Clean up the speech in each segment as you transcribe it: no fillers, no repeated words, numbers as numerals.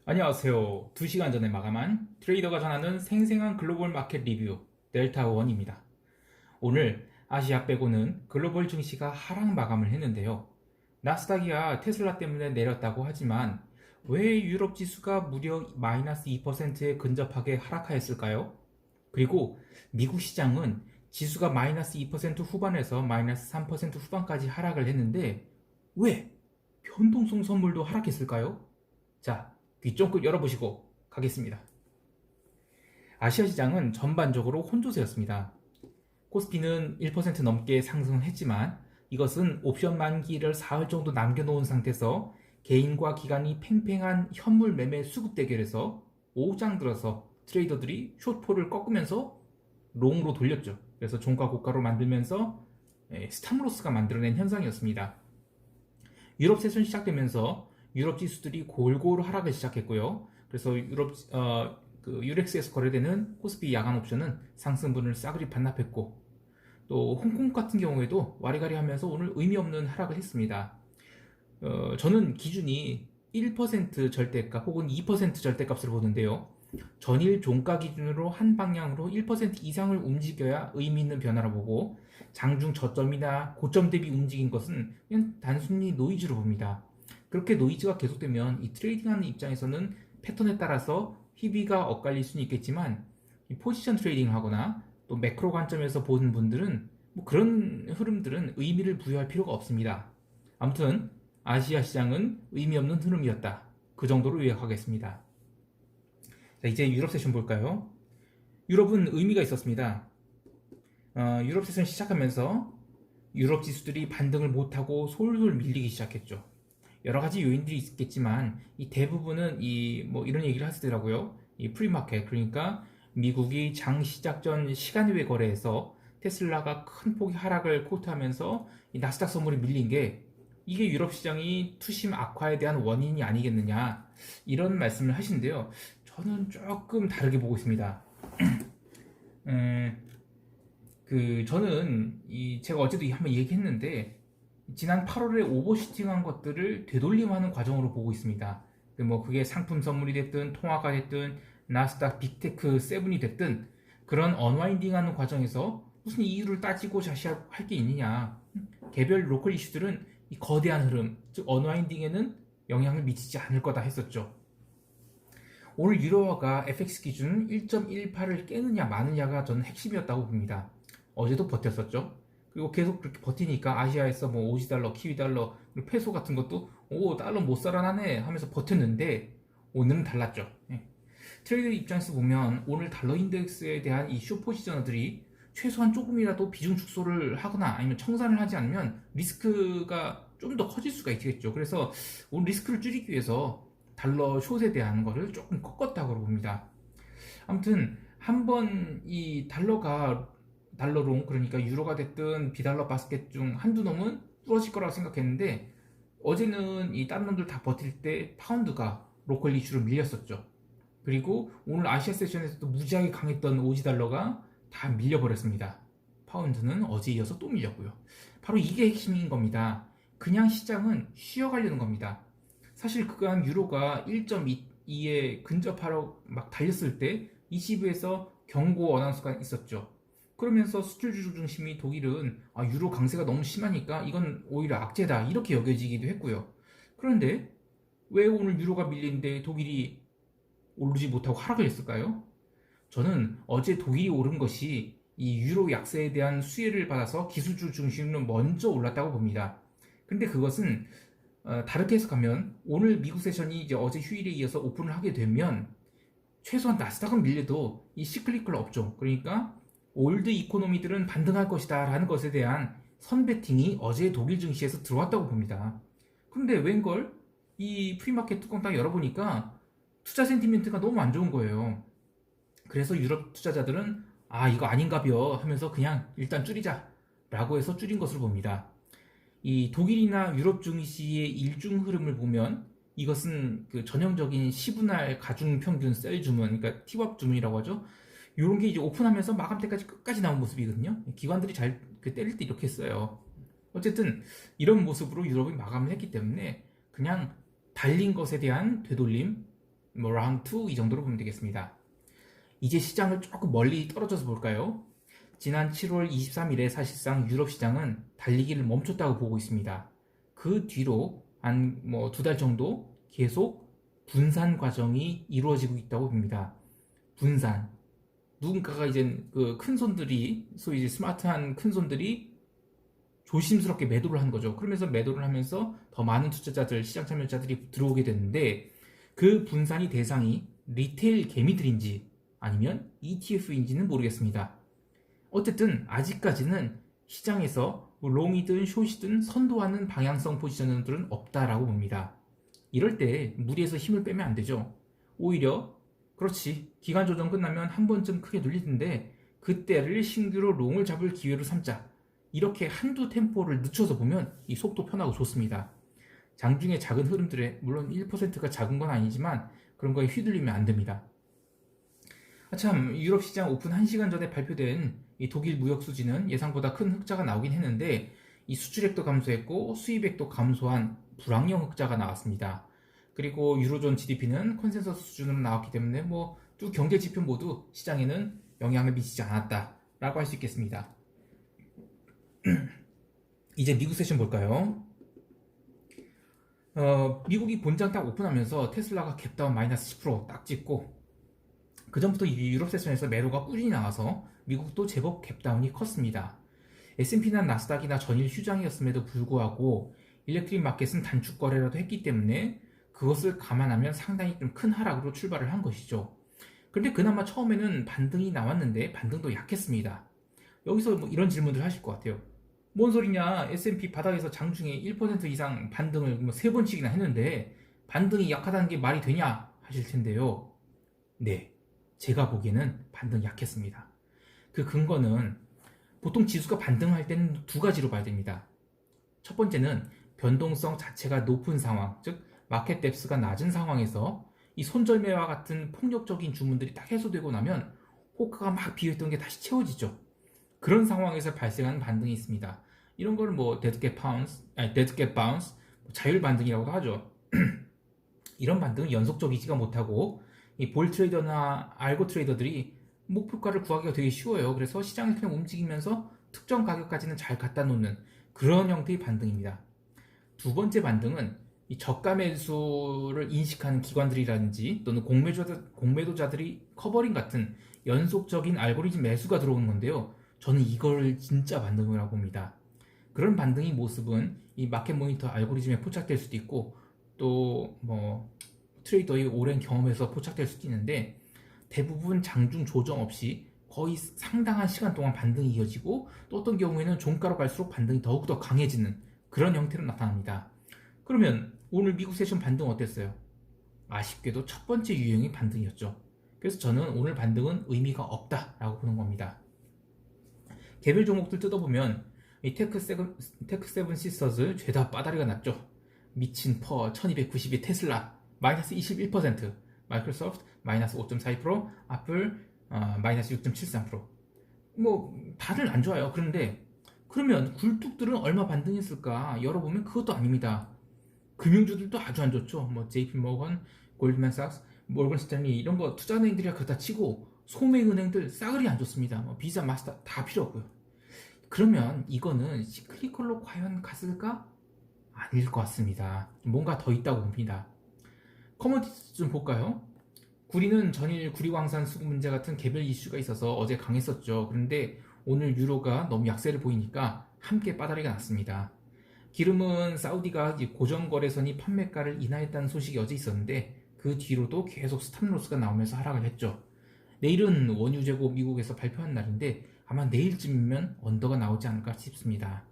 안녕하세요. 2시간 전에 마감한 트레이더가 전하는 생생한 글로벌 마켓 리뷰 델타원입니다. 오늘 아시아 빼고는 글로벌 증시가 하락 마감을 했는데요. 나스닥이야 테슬라 때문에 내렸다고 하지만 왜 유럽 지수가 무려 마이너스 2%에 근접하게 하락하였을까요? 그리고 미국 시장은 지수가 마이너스 2% 후반에서 마이너스 3% 후반까지 하락을 했는데 왜 변동성 선물도 하락했을까요? 자, 귀 쫑긋 열어보시고 가겠습니다. 아시아 시장은 전반적으로 혼조세였습니다. 코스피는 1% 넘게 상승했지만 이것은 옵션 만기를 사흘 정도 남겨놓은 상태에서 개인과 기관이 팽팽한 현물 매매 수급 대결에서 오장 들어서 트레이더들이 숏포를 꺾으면서 롱으로 돌렸죠. 그래서 종가 고가로 만들면서 스탑로스가 만들어낸 현상이었습니다. 유럽 세션 시작되면서 유럽 지수들이 골고루 하락을 시작했고요. 그래서 유렉스에서 거래되는 코스피 야간 옵션은 상승분을 싸그리 반납했고, 또 홍콩 같은 경우에도 와리가리 하면서 오늘 의미 없는 하락을 했습니다. 저는 기준이 1% 절대값 혹은 2% 절대값을 보는데요. 전일 종가 기준으로 한 방향으로 1% 이상을 움직여야 의미 있는 변화라 보고, 장중 저점이나 고점 대비 움직인 것은 그냥 단순히 노이즈로 봅니다. 그렇게 노이즈가 계속되면 이 트레이딩하는 입장에서는 패턴에 따라서 희비가 엇갈릴 수는 있겠지만, 이 포지션 트레이딩을 하거나 또 매크로 관점에서 보는 분들은 뭐 그런 흐름들은 의미를 부여할 필요가 없습니다. 아무튼 아시아 시장은 의미 없는 흐름이었다. 그 정도로 요약하겠습니다. 자, 이제 유럽 세션 볼까요? 유럽은 의미가 있었습니다. 유럽 세션 시작하면서 유럽 지수들이 반등을 못하고 솔솔 밀리기 시작했죠. 여러 가지 요인들이 있겠지만 이 대부분은 이런 얘기를 하시더라고요. 이 프리마켓, 그러니까 미국이 장 시작 전 시간 외 거래에서 테슬라가 큰 폭의 하락을 코트하면서 이 나스닥 선물이 밀린 게 이게 유럽 시장이 투심 악화에 대한 원인이 아니겠느냐, 이런 말씀을 하신데요. 저는 조금 다르게 보고 있습니다. 저는 제가 어제도 한번 얘기했는데 지난 8월에 오버슈팅한 것들을 되돌림하는 과정으로 보고 있습니다. 그게 상품 선물이 됐든 통화가 됐든 나스닥 빅테크 세븐이 됐든 그런 언와인딩하는 과정에서 무슨 이유를 따지고 자시할 게 있느냐. 개별 로컬 이슈들은 이 거대한 흐름, 즉 언와인딩에는 영향을 미치지 않을 거다 했었죠. 오늘 유로화가 FX 기준 1.18을 깨느냐 마느냐가 저는 핵심이었다고 봅니다. 어제도 버텼었죠. 그리고 계속 그렇게 버티니까 아시아에서 뭐 오지 달러, 키위 달러, 그리고 페소 같은 것도 달러 못 살아나네 하면서 버텼는데 오늘은 달랐죠. 트레이더 입장에서 보면 오늘 달러 인덱스에 대한 이 숏포지셔너들이 최소한 조금이라도 비중 축소를 하거나 아니면 청산을 하지 않으면 리스크가 좀 더 커질 수가 있겠죠. 그래서 오늘 리스크를 줄이기 위해서 달러 숏에 대한 거를 조금 꺾었다고 봅니다. 아무튼 한번 이 달러롱, 그러니까 유로가 됐든 비달러 바스켓 중 한두 놈은 부러질 거라고 생각했는데 어제는 이 다른 놈들 다 버틸 때 파운드가 로컬 이슈로 밀렸었죠. 그리고 오늘 아시아 세션에서도 무지하게 강했던 오지 달러가 다 밀려버렸습니다. 파운드는 어제 이어서 또 밀렸고요. 바로 이게 핵심인 겁니다. 그냥 시장은 쉬어가려는 겁니다. 사실 그간 유로가 1.2에 근접하러 막 달렸을 때 ECB에서 경고 어나운스가 있었죠. 그러면서 수출주 중심이 독일은 유로 강세가 너무 심하니까 이건 오히려 악재다 이렇게 여겨지기도 했고요. 그런데 왜 오늘 유로가 밀리는데 독일이 오르지 못하고 하락을 했을까요? 저는 어제 독일이 오른 것이 이 유로 약세에 대한 수혜를 받아서 기술주 중심으로 먼저 올랐다고 봅니다. 근데 그것은 다르게 해석하면 오늘 미국 세션이 이제 어제 휴일에 이어서 오픈을 하게 되면 최소한 나스닥은 밀려도 이 시클리컬 업종, 그러니까 올드 이코노미들은 반등할 것이다 라는 것에 대한 선베팅이 어제 독일 증시에서 들어왔다고 봅니다. 근데 웬걸 이 프리마켓 뚜껑 딱 열어보니까 투자 센티멘트가 너무 안 좋은 거예요. 그래서 유럽 투자자들은 이거 아닌가벼 하면서 그냥 일단 줄이자 라고 해서 줄인 것으로 봅니다. 이 독일이나 유럽 증시의 일중 흐름을 보면 이것은 그 전형적인 시분할 가중 평균 셀 주문, 그러니까 티왑 주문이라고 하죠. 이런 게 이제 오픈하면서 마감 때까지 끝까지 나온 모습이거든요. 기관들이 잘 때릴 때 이렇게 했어요. 어쨌든 이런 모습으로 유럽이 마감을 했기 때문에 그냥 달린 것에 대한 되돌림, 뭐 라운드 2 이 정도로 보면 되겠습니다. 이제 시장을 조금 멀리 떨어져서 볼까요? 지난 7월 23일에 사실상 유럽 시장은 달리기를 멈췄다고 보고 있습니다. 그 뒤로 한 뭐 2달 정도 계속 분산 과정이 이루어지고 있다고 봅니다. 분산. 누군가가 이제 그 큰 손들이, 소위 이제 스마트한 큰 손들이 조심스럽게 매도를 한 거죠. 그러면서 매도를 하면서 더 많은 투자자들, 시장 참여자들이 들어오게 됐는데, 그 분산이 대상이 리테일 개미들인지 아니면 ETF인지는 모르겠습니다. 어쨌든 아직까지는 시장에서 롱이든 숏이든 선도하는 방향성 포지션들은 없다라고 봅니다. 이럴 때 무리해서 힘을 빼면 안 되죠. 오히려 그렇지, 기간 조정 끝나면 한 번쯤 크게 눌리던데 그때를 신규로 롱을 잡을 기회로 삼자. 이렇게 한두 템포를 늦춰서 보면 이 속도 편하고 좋습니다. 장중에 작은 흐름들에, 물론 1%가 작은 건 아니지만 그런 거에 휘둘리면 안 됩니다. 참, 유럽 시장 오픈 1시간 전에 발표된 이 독일 무역 수지는 예상보다 큰 흑자가 나오긴 했는데, 이 수출액도 감소했고 수입액도 감소한 불황형 흑자가 나왔습니다. 그리고 유로존 GDP는 컨센서스 수준으로 나왔기 때문에 뭐 두 경제 지표 모두 시장에는 영향을 미치지 않았다라고 할 수 있겠습니다. 이제 미국 세션 볼까요? 미국이 본장 딱 오픈하면서 테슬라가 갭다운 마이너스 10%딱 찍고, 그 전부터 유럽 세션에서 매도가 꾸준히 나와서 미국도 제법 갭다운이 컸습니다. S&P나 나스닥이나 전일 휴장이었음에도 불구하고 일렉트릭 마켓은 단축 거래라도 했기 때문에 그것을 감안하면 상당히 좀 큰 하락으로 출발을 한 것이죠. 그런데 그나마 처음에는 반등이 나왔는데 반등도 약했습니다. 여기서 뭐 이런 질문들 하실 것 같아요. 뭔 소리냐? S&P 바닥에서 장중에 1% 이상 반등을 뭐 3번씩이나 했는데 반등이 약하다는 게 말이 되냐? 하실 텐데요. 네, 제가 보기에는 반등이 약했습니다. 그 근거는 보통 지수가 반등할 때는 두 가지로 봐야 됩니다. 첫 번째는 변동성 자체가 높은 상황, 즉 마켓 뎁스가 낮은 상황에서 이 손절매와 같은 폭력적인 주문들이 딱 해소되고 나면 호가가 막 비어있던 게 다시 채워지죠. 그런 상황에서 발생하는 반등이 있습니다. 이런 걸 뭐 데드캣 바운스, 자율 반등이라고도 하죠. 이런 반등은 연속적이지가 못하고 이 볼 트레이더나 알고 트레이더들이 목표가를 구하기가 되게 쉬워요. 그래서 시장을 그냥 움직이면서 특정 가격까지는 잘 갖다 놓는 그런 형태의 반등입니다. 두 번째 반등은 이 저가 매수를 인식하는 기관들이라든지 또는 공매도자들이 커버링 같은 연속적인 알고리즘 매수가 들어오는 건데요. 저는 이걸 진짜 반등이라고 봅니다. 그런 반등의 모습은 이 마켓 모니터 알고리즘에 포착될 수도 있고 또 뭐 트레이더의 오랜 경험에서 포착될 수도 있는데, 대부분 장중 조정 없이 거의 상당한 시간 동안 반등이 이어지고 또 어떤 경우에는 종가로 갈수록 반등이 더욱더 강해지는 그런 형태로 나타납니다. 그러면 오늘 미국 세션 반등 어땠어요? 아쉽게도 첫 번째 유형이 반등이었죠. 그래서 저는 오늘 반등은 의미가 없다라고 보는 겁니다. 개별 종목들 뜯어보면 이 테크7 시스터즈 죄다 빠다리가 났죠. 미친 퍼 1292 테슬라 마이너스 21%, 마이크로소프트 마이너스 5.42%, 애플 마이너스 6.73%. 뭐 다들 안 좋아요. 그런데 그러면 굴뚝들은 얼마 반등했을까 열어보면 그것도 아닙니다. 금융주들도 아주 안 좋죠. 뭐 JP 모건, 골드만삭스, 모건 스탠리 이런 거 투자은행들이 그렇다 치고 소매은행들 싸그리 안 좋습니다. 뭐 비자, 마스터 다 필요 없고요. 그러면 이거는 시크리컬로 과연 갔을까? 아닐 것 같습니다. 뭔가 더 있다고 봅니다. 커머디티 좀 볼까요? 구리는 전일 구리광산 수급 문제 같은 개별 이슈가 있어서 어제 강했었죠. 그런데 오늘 유로가 너무 약세를 보이니까 함께 빠다리가 났습니다. 기름은 사우디가 고정거래선이 판매가를 인하했다는 소식이 어제 있었는데 그 뒤로도 계속 스탑로스가 나오면서 하락을 했죠. 내일은 원유 재고 미국에서 발표한 날인데 아마 내일쯤이면 언더가 나오지 않을까 싶습니다.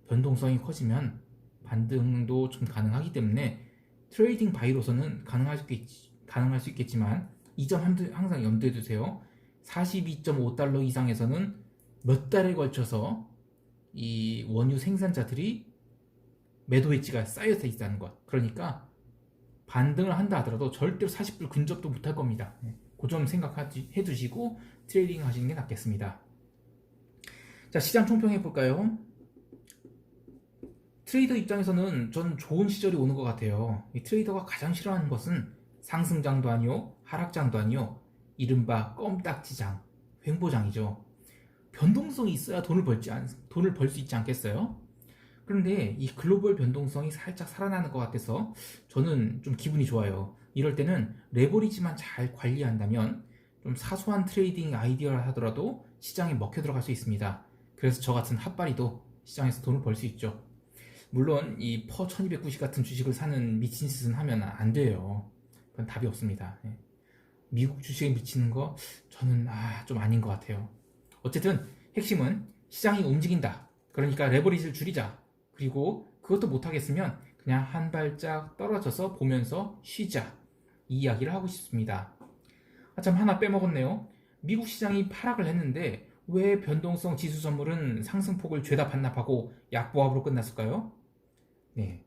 변동성이 커지면 반등도 좀 가능하기 때문에 트레이딩 바이로서는 가능할 수 있겠지만 이 점 항상 염두에 두세요. 42.5달러 이상에서는 몇 달에 걸쳐서 이 원유 생산자들이 매도 해지가 쌓여서 있다는 것. 그러니까 반등을 한다 하더라도 절대로 40불 근접도 못할 겁니다. 그 점 생각해 두시고 트레이딩 하시는 게 낫겠습니다. 자, 시장 총평해 볼까요? 트레이더 입장에서는 전 좋은 시절이 오는 것 같아요. 이 트레이더가 가장 싫어하는 것은 상승장도 아니요, 하락장도 아니요, 이른바 껌딱지장, 횡보장이죠. 변동성이 있어야 돈을 벌 수 있지 않겠어요? 그런데 이 글로벌 변동성이 살짝 살아나는 것 같아서 저는 좀 기분이 좋아요. 이럴 때는 레버리지만 잘 관리한다면 좀 사소한 트레이딩 아이디어를 하더라도 시장에 먹혀 들어갈 수 있습니다. 그래서 저 같은 핫바리도 시장에서 돈을 벌 수 있죠. 물론 이 퍼 1290 같은 주식을 사는 미친 짓은 하면 안 돼요. 그건 답이 없습니다. 예. 미국 주식에 미치는 거 저는 좀 아닌 것 같아요. 어쨌든 핵심은 시장이 움직인다. 그러니까 레버리지를 줄이자. 그리고 그것도 못하겠으면 그냥 한 발짝 떨어져서 보면서 쉬자. 이 이야기를 하고 싶습니다. 참 하나 빼먹었네요. 미국 시장이 하락을 했는데 왜 변동성 지수 선물은 상승폭을 죄다 반납하고 약보합으로 끝났을까요? 네,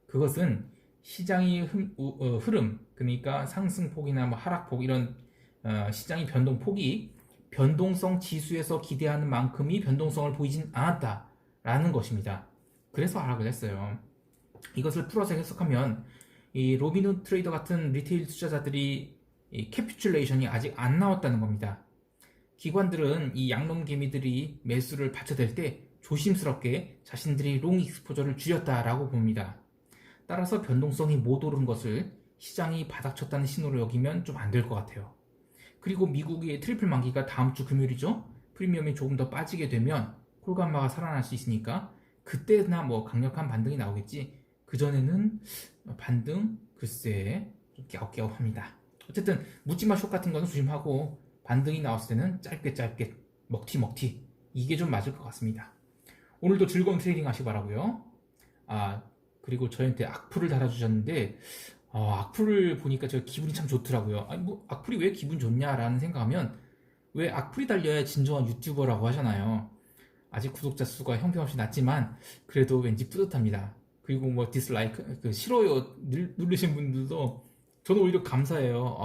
그것은 시장의 흐름, 그러니까 상승폭이나 뭐 하락폭 이런 시장의 변동폭이 변동성 지수에서 기대하는 만큼이 변동성을 보이진 않았다라는 것입니다. 그래서 하락을 했어요. 이것을 풀어서 해석하면 이 로빈후드 트레이더 같은 리테일 투자자들이 이 캐피큘레이션이 아직 안 나왔다는 겁니다. 기관들은 이 양놈 개미들이 매수를 받쳐댈 때 조심스럽게 자신들이 롱 익스포저를 줄였다라고 봅니다. 따라서 변동성이 못 오른 것을 시장이 바닥쳤다는 신호로 여기면 좀 안 될 것 같아요. 그리고 미국의 트리플 만기가 다음 주 금요일이죠. 프리미엄이 조금 더 빠지게 되면 콜감마가 살아날 수 있으니까 그때나 뭐 강력한 반등이 나오겠지. 그전에는 반등 글쎄 좀 깨우깨우합니다. 어쨌든 묻지마 숏 같은 거는 조심하고 반등이 나왔을 때는 짧게 먹튀 이게 좀 맞을 것 같습니다. 오늘도 즐거운 트레이딩 하시기 바라고요. 그리고 저한테 악플을 달아주셨는데 악플을 보니까 저 기분이 참 좋더라고요. 뭐 악플이 왜 기분 좋냐라는 생각하면 왜 악플이 달려야 진정한 유튜버라고 하잖아요. 아직 구독자 수가 형편없이 낮지만 그래도 왠지 뿌듯합니다. 그리고 뭐 디슬라이크, 싫어요 누르신 분들도 저는 오히려 감사해요.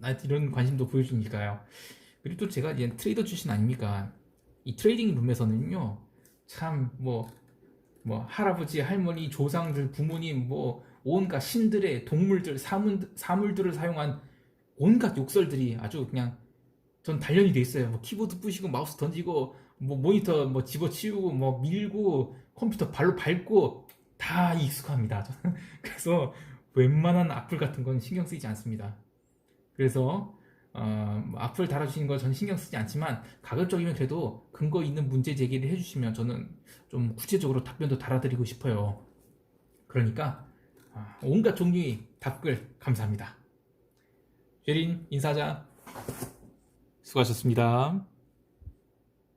나한테 이런 관심도 보여주니까요. 그리고 또 제가 이제 트레이더 출신 아닙니까? 이 트레이딩 룸에서는요, 참 뭐 할아버지, 할머니, 조상들, 부모님, 뭐 온갖 신들의 동물들, 사물들을 사용한 온갖 욕설들이 아주 그냥 전 단련이 돼 있어요. 뭐 키보드 부시고 마우스 던지고 뭐 모니터 뭐 집어치우고 뭐 밀고 컴퓨터 발로 밟고 다 익숙합니다. 저는 그래서 웬만한 악플 같은 건 신경 쓰이지 않습니다. 그래서 악플 달아주시는 거 저는 신경 쓰지 않지만 가급적이면 그래도 근거 있는 문제 제기를 해주시면 저는 좀 구체적으로 답변도 달아드리고 싶어요. 그러니까 온갖 종류의 답글 감사합니다. 쉐린 인사자 수고하셨습니다.